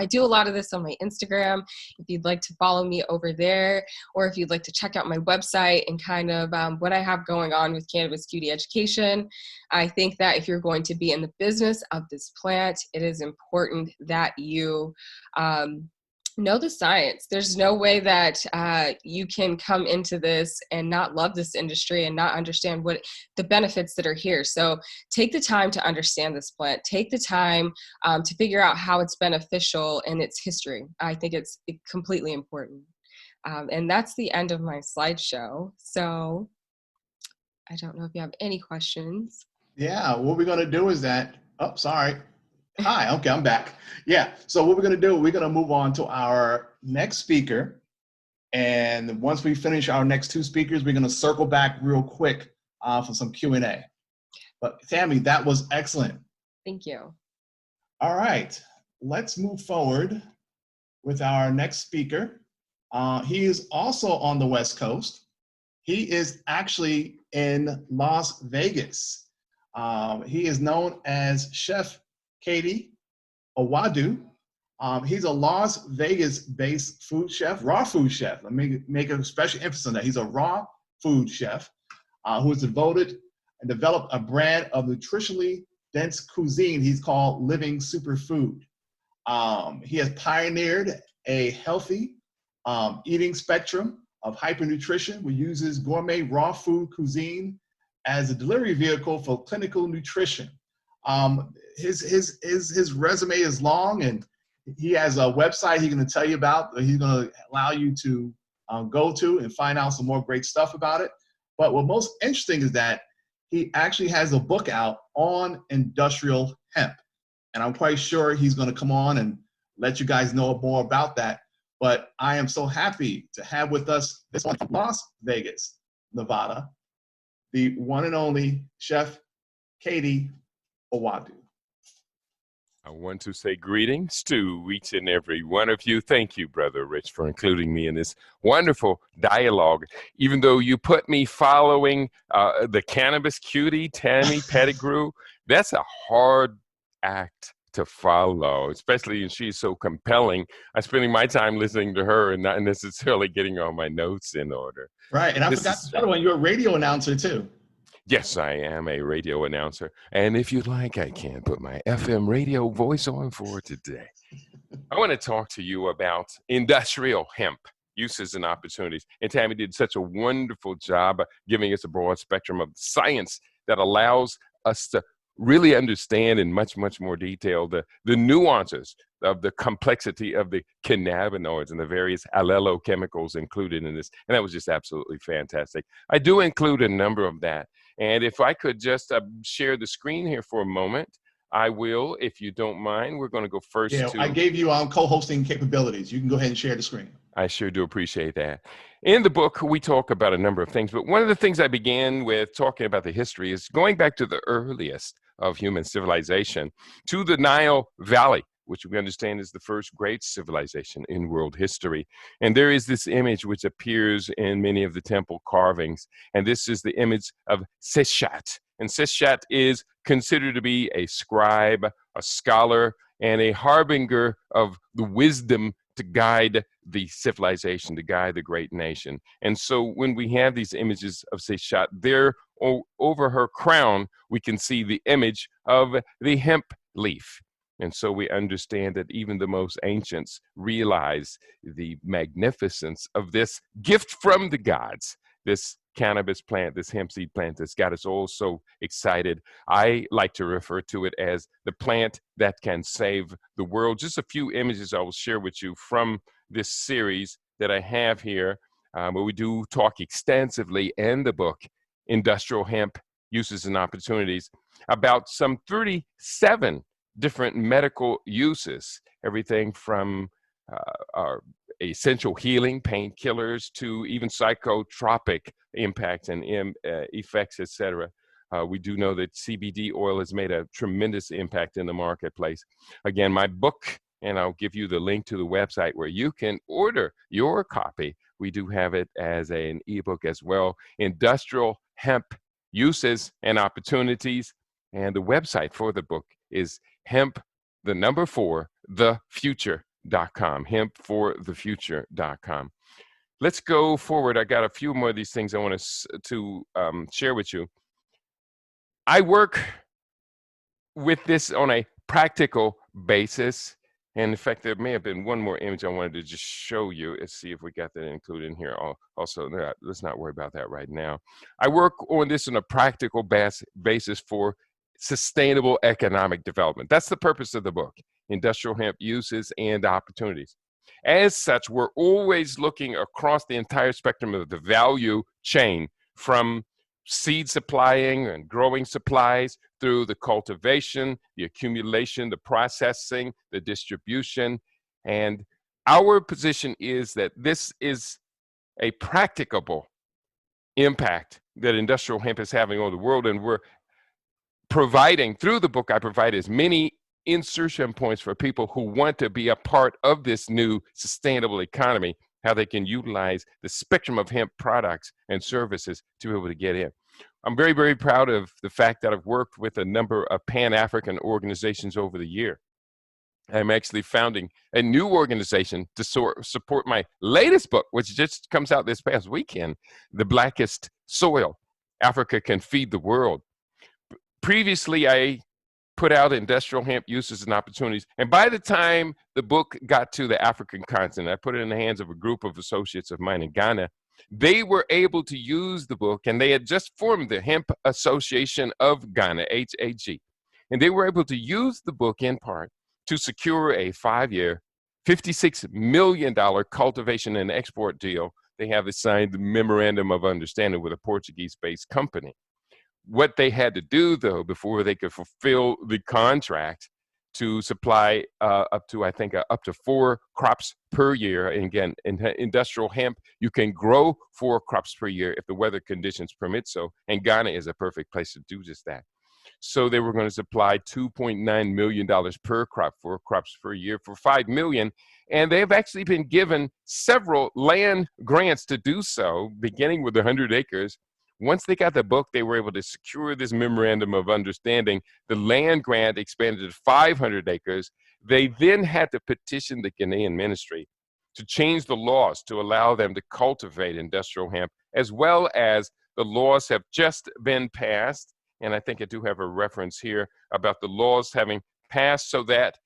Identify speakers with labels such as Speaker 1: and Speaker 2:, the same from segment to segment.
Speaker 1: I do a lot of this on my Instagram, if you'd like to follow me over there, or if you'd like to check out my website and kind of what I have going on with Cannabis Cutie Education. I think that if you're going to be in the business of this plant, it is important that you know the science. There's no way that you can come into this and not love this industry and not understand what the benefits that are here. So take the time to understand this plant. Take the time to figure out how it's beneficial and its history. I think it's completely important. And that's the end of my slideshow. So I don't know if you have any questions.
Speaker 2: Yeah, what we're going to do is that, oh, sorry. Hi, okay, I'm back. Yeah, so what we're going to do, we're going to move on to our next speaker. And once we finish our next two speakers, we're going to circle back real quick for some Q&A. But Tammy, that was excellent.
Speaker 1: Thank you.
Speaker 2: All right, let's move forward with our next speaker. He is also on the West Coast. He is actually in Las Vegas. He is known as Chef Katie Owadu. He's a Las Vegas-based food chef, raw food chef. Let me make a special emphasis on that. He's a raw food chef who has devoted and developed a brand of nutritionally dense cuisine he's called Living Superfood. He has pioneered a healthy eating spectrum of hypernutrition, which uses gourmet raw food cuisine as a delivery vehicle for clinical nutrition. His resume is long, and he has a website he's going to tell you about. He's going to allow you to go to and find out some more great stuff about it. But what most interesting is that he actually has a book out on industrial hemp. And I'm quite sure he's going to come on and let you guys know more about that. But I am so happy to have with us this one from Las Vegas, Nevada, the one and only Chef Katie Owadu.
Speaker 3: I want to say greetings to each and every one of you. Thank you, Brother Rich, for including me in this wonderful dialogue. Even though you put me following the Cannabis Cutie, Tammy Pettigrew, that's a hard act to follow, especially, and she's so compelling. I'm spending my time listening to her and not necessarily getting all my notes in order.
Speaker 2: Right, and I forgot the other one, you're a radio announcer too.
Speaker 3: Yes, I am a radio announcer. And if you'd like, I can put my FM radio voice on for today. I want to talk to you about industrial hemp uses and opportunities. And Tammy did such a wonderful job of giving us a broad spectrum of science that allows us to really understand in much, much more detail the nuances of the complexity of the cannabinoids and the various allelochemicals included in this. And that was just absolutely fantastic. I do include a number of that. And if I could just share the screen here for a moment, I will, if you don't mind. We're going to go first.
Speaker 2: Yeah, I gave you co-hosting capabilities. You can go ahead and share the screen.
Speaker 3: I sure do appreciate that. In the book, we talk about a number of things, but one of the things I began with talking about the history is going back to the earliest of human civilization, to the Nile Valley, which we understand is the first great civilization in world history. And there is this image which appears in many of the temple carvings, and this is the image of Seshat. And Seshat is considered to be a scribe, a scholar, and a harbinger of the wisdom to guide the civilization, to guide the great nation. And so when we have these images of Seshat, there over her crown, we can see the image of the hemp leaf. And so we understand that even the most ancients realize the magnificence of this gift from the gods, this cannabis plant, this hemp seed plant that's got us all so excited. I like to refer to it as the plant that can save the world. Just a few images I will share with you from this series that I have here, but we do talk extensively in the book, Industrial Hemp Uses and Opportunities, about some 37 different medical uses, everything from our essential healing, painkillers, to even psychotropic impacts and effects, etc. We do know that CBD oil has made a tremendous impact in the marketplace. Again, my book, and I'll give you the link to the website where you can order your copy. We do have it as an ebook as well. Industrial Hemp Uses and Opportunities. And the website for the book is hemp, the number 4, thefuture.com. hempforthefuture.com. Let's go forward. I got a few more of these things I want to share with you. I work with this on a practical basis. And in fact, there may have been one more image I wanted to just show you. Let's see if we got that included in here. Also, let's not worry about that right now. I work on this on a practical basis for sustainable economic development. That's the purpose of the book, Industrial Hemp Uses and Opportunities. As such, we're always looking across the entire spectrum of the value chain, from seed supplying and growing supplies through the cultivation, the accumulation, the processing, the distribution. And our position is that this is a practicable impact that industrial hemp is having on the world. And we're providing, through the book, I provide as many insertion points for people who want to be a part of this new sustainable economy, how they can utilize the spectrum of hemp products and services to be able to get in. I'm very, very proud of the fact that I've worked with a number of Pan-African organizations over the year. I'm actually founding a new organization to support my latest book, which just comes out this past weekend, The Blackest Soil, Africa Can Feed the World. Previously, I put out Industrial Hemp Uses and Opportunities. And by the time the book got to the African continent, I put it in the hands of a group of associates of mine in Ghana. They were able to use the book, and they had just formed the Hemp Association of Ghana, HAG. And they were able to use the book in part to secure a 5-year, $56 million cultivation and export deal. They have signed the Memorandum of Understanding with a Portuguese-based company. What they had to do, though, before they could fulfill the contract to supply up to 4 crops per year. And again, in industrial hemp, you can grow 4 crops per year if the weather conditions permit so. And Ghana is a perfect place to do just that. So they were going to supply $2.9 million per crop, 4 crops per year for $5 million. And they've actually been given several land grants to do so, beginning with 100 acres. Once they got the book, they were able to secure this Memorandum of Understanding. The land grant expanded to 500 acres. They then had to petition the Ghanaian ministry to change the laws to allow them to cultivate industrial hemp, as well as the laws have just been passed. And I think I do have a reference here about the laws having passed, so that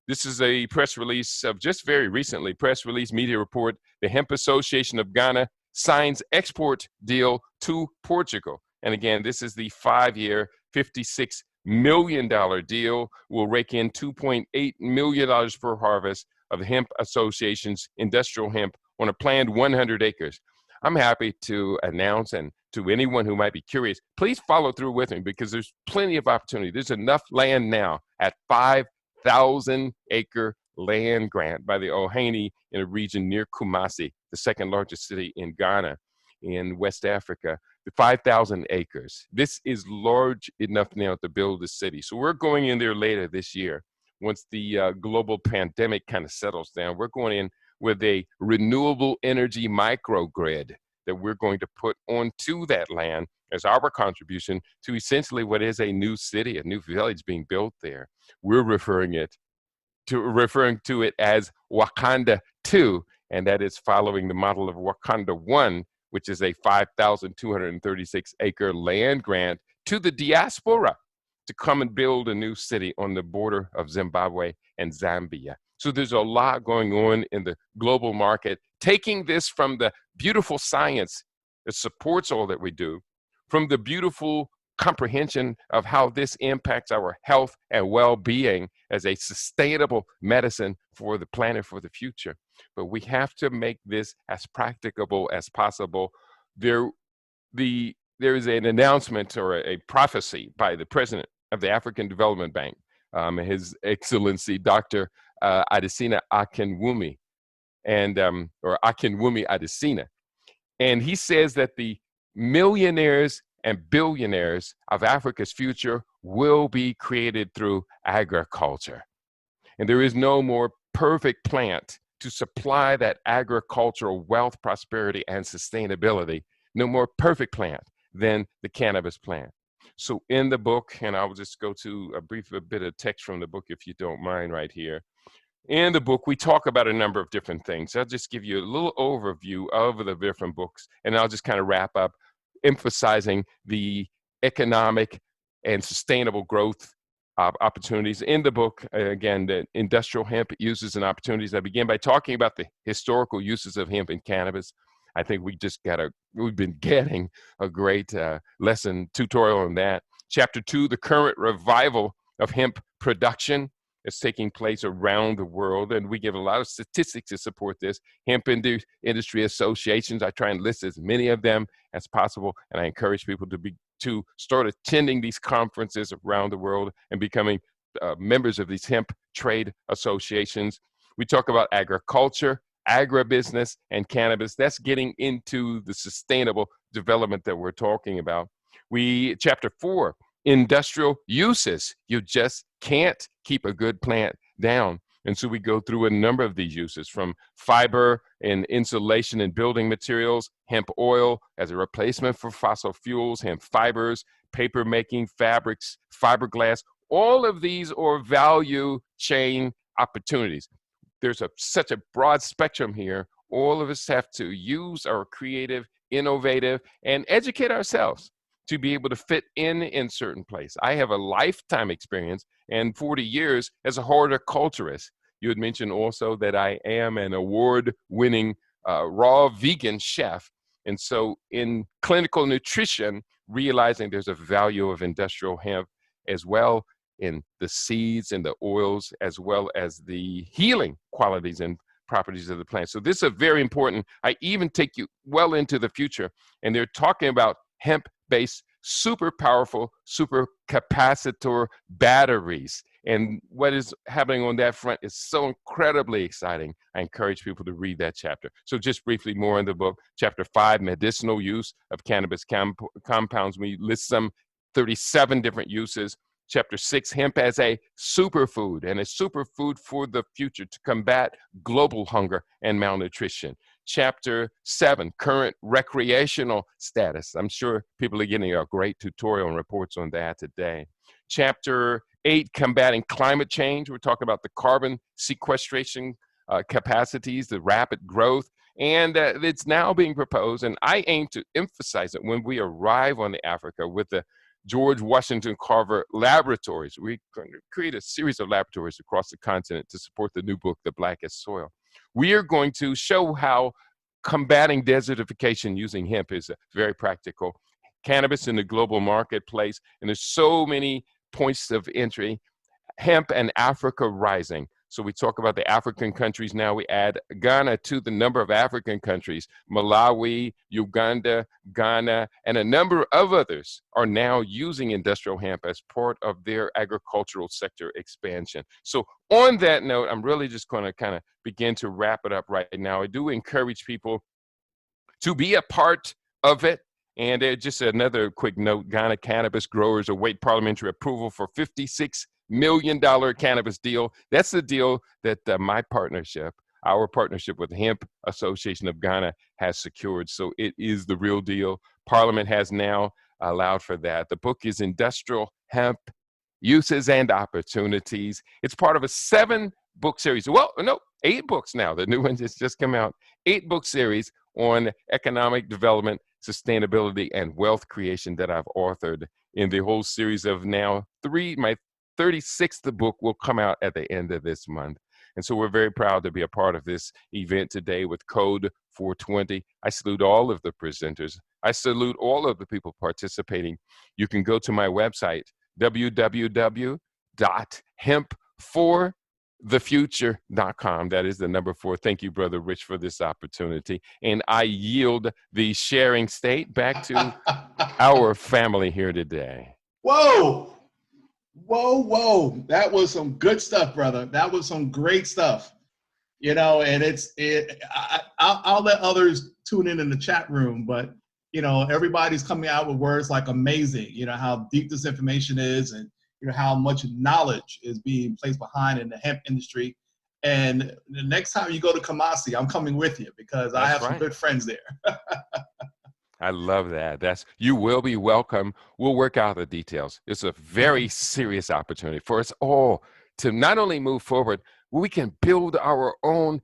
Speaker 3: this is a press release of just very recently, press release media report, the Hemp Association of Ghana signs export deal to Portugal. And again, this is the 5-year, $56 million deal. Will rake in $2.8 million per harvest of the Hemp Association's industrial hemp on a planned 100 acres. I'm happy to announce, and to anyone who might be curious, please follow through with me, because there's plenty of opportunity. There's enough land now at 5,000 acre land grant by the Ohani in a region near Kumasi, the 2nd largest city in Ghana, in West Africa. The 5,000 acres. This is large enough now to build a city. So we're going in there later this year. Once the global pandemic kind of settles down, we're going in with a renewable energy microgrid that we're going to put onto that land as our contribution to essentially what is a new city, a new village being built there. We're referring to it as Wakanda 2, and that is following the model of Wakanda 1, which is a 5,236 acre land grant to the diaspora to come and build a new city on the border of Zimbabwe and Zambia. So there's a lot going on in the global market, taking this from the beautiful science that supports all that we do, from the beautiful comprehension of how this impacts our health and well-being as a sustainable medicine for the planet, for the future. But we have to make this as practicable as possible. There is an announcement or a prophecy by the president of the African Development Bank, His Excellency Dr. Adesina Akinwumi, or Akinwumi Adesina. And he says that the millionaires and billionaires of Africa's future will be created through agriculture. And there is no more perfect plant to supply that agricultural wealth, prosperity, and sustainability, no more perfect plant than the cannabis plant. So in the book, and I'll just go to a brief bit of text from the book, if you don't mind, right here. In the book, we talk about a number of different things. I'll just give you a little overview of the different books, and I'll just kind of wrap up emphasizing the economic and sustainable growth opportunities in the book. Again, the industrial hemp uses and opportunities. I begin by talking about the historical uses of hemp in cannabis. I think we've been getting a great lesson tutorial on that. Chapter 2, the current revival of hemp production is taking place around the world, and we give a lot of statistics to support this. Hemp industry associations, I try and list as many of them as possible, and I encourage people to start attending these conferences around the world and becoming members of these hemp trade associations. We talk about agriculture, agribusiness, and cannabis. That's getting into the sustainable development that we're talking about. Chapter 4, industrial uses. You just can't keep a good plant down. And so we go through a number of these uses, from fiber and insulation and building materials, hemp oil as a replacement for fossil fuels, hemp fibers, paper making, fabrics, fiberglass. All of these are value chain opportunities. There's such a broad spectrum here. All of us have to use our creative, innovative, and educate ourselves to be able to fit in certain place. I have a lifetime experience and 40 years as a horticulturist. You had mentioned also that I am an award-winning raw vegan chef. And so in clinical nutrition, realizing there's a value of industrial hemp as well in the seeds and the oils, as well as the healing qualities and properties of the plant. So this is very important. I even take you well into the future, and they're talking about hemp-based super powerful, super capacitor batteries. And what is happening on that front is so incredibly exciting. I encourage people to read that chapter. So just briefly more in the book. Chapter 5, medicinal use of cannabis compounds. We list some 37 different uses. Chapter 6, hemp as a superfood, and a superfood for the future to combat global hunger and malnutrition. Chapter 7, current recreational status. I'm sure people are getting a great tutorial and reports on that today. Chapter 8, combating climate change. We're talking about the carbon sequestration capacities, the rapid growth, and it's now being proposed, and I aim to emphasize it when we arrive on the Africa with the George Washington Carver Laboratories. We're going to create a series of laboratories across the continent to support the new book, The Blackest Soil. We are going to show how combating desertification using hemp is very practical. Cannabis in the global marketplace, and there's so many points of entry. Hemp and Africa rising. So we talk about the African countries now. We add Ghana to the number of African countries. Malawi, Uganda, Ghana, and a number of others are now using industrial hemp as part of their agricultural sector expansion. So on that note, I'm really just going to kind of begin to wrap it up right now. I do encourage people to be a part of it. And just another quick note, Ghana cannabis growers await parliamentary approval for $56 million cannabis deal. That's the deal that our partnership with the Hemp Association of Ghana has secured. So it is the real deal. Parliament has now allowed for that. The book is Industrial Hemp Uses and Opportunities. It's part of a 7-book series. Well, no, 8 books now. The new one has just come out. 8-book series on economic development, sustainability, and wealth creation that I've authored in the whole series of now my 36th book will come out at the end of this month. And so we're very proud to be a part of this event today with Code 420. I salute all of the presenters. I salute all of the people participating. You can go to my website, www.hemp4thefuture.com. That is the number 4. Thank you, Brother Rich, for this opportunity. And I yield the sharing state back to our family here today.
Speaker 2: Whoa. That was some good stuff, brother. That was some great stuff. And I'll let others tune in the chat room, but, everybody's coming out with words like amazing, how deep this information is, and, how much knowledge is being placed behind in the hemp industry. And the next time you go to Kumasi, I'm coming with you because I have some good friends there.
Speaker 3: I love that. You will be welcome. We'll work out the details. It's a very serious opportunity for us all to not only move forward where we can build our own